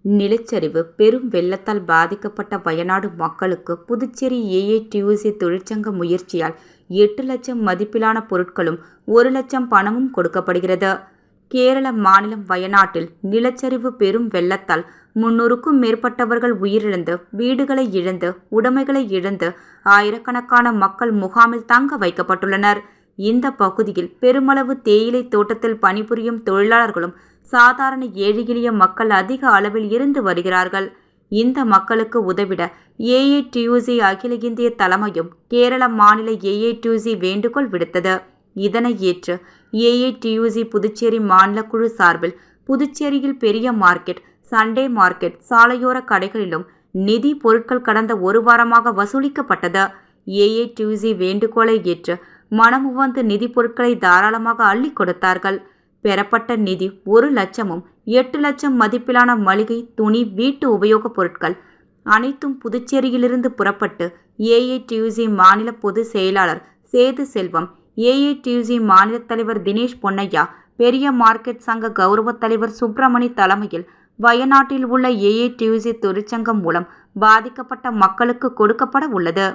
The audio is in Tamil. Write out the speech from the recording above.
நிலச்சரிவு பெரும் வெள்ளத்தால் பாதிக்கப்பட்ட வயநாடு மக்களுக்கு புதுச்சேரி ஏஐடியூசி தொழிற்சங்க முயற்சியால் 8 லட்சம் மதிப்பிலான பொருட்களும் 1 லட்சம் பணமும் கொடுக்கப்படுகிறது. கேரள மாநிலம் வயநாட்டில் நிலச்சரிவு பெரும் வெள்ளத்தால் 300க்கும் மேற்பட்டவர்கள் உயிரிழந்து, வீடுகளை இழந்து, உடைமைகளை இழந்து ஆயிரக்கணக்கான மக்கள் முகாமில் தங்க வைக்கப்பட்டுள்ளனர். இந்த பகுதியில் பெருமளவு தேயிலை தோட்டத்தில் பணிபுரியும் தொழிலாளர்களும் சாதாரண ஏழை எளிய மக்கள் அதிக அளவில் இருந்து வருகிறார்கள். இந்த மக்களுக்கு உதவிட ஏஐடியூசி அகில இந்திய தலைமையும் கேரள மாநில ஏஐடியூசி வேண்டுகோள் விடுத்தது. இதனை ஏற்று ஏஐடியூசி புதுச்சேரி மாநில குழு சார்பில் புதுச்சேரியில் பெரிய மார்க்கெட், சண்டே மார்க்கெட், சாலையோர கடைகளிலும் நிதி பொருட்கள் கடந்த ஒரு வாரமாக வசூலிக்கப்பட்டது. ஏஐடியூசி வேண்டுகோளை ஏற்று மனமுவந்து நிதி பொருட்களை தாராளமாக அள்ளி கொடுத்தார்கள். பெறப்பட்ட நிதி 1 லட்சமும் 8 லட்சம் மதிப்பிலான மளிகை, துணி, வீட்டு உபயோகப் பொருட்கள் அனைத்தும் புதுச்சேரியிலிருந்து புறப்பட்டு ஏஐடியூசி மாநில பொதுச் செயலாளர் சேது செல்வம், ஏஐடியூசி மாநில தலைவர் தினேஷ் பொன்னையா, பெரிய மார்க்கெட் சங்க கௌரவ தலைவர் சுப்பிரமணி தலைமையில் வயநாட்டில் உள்ள ஏஐடியூசி தொழிற்சங்கம் மூலம் பாதிக்கப்பட்ட மக்களுக்கு கொடுக்கப்பட உள்ளது.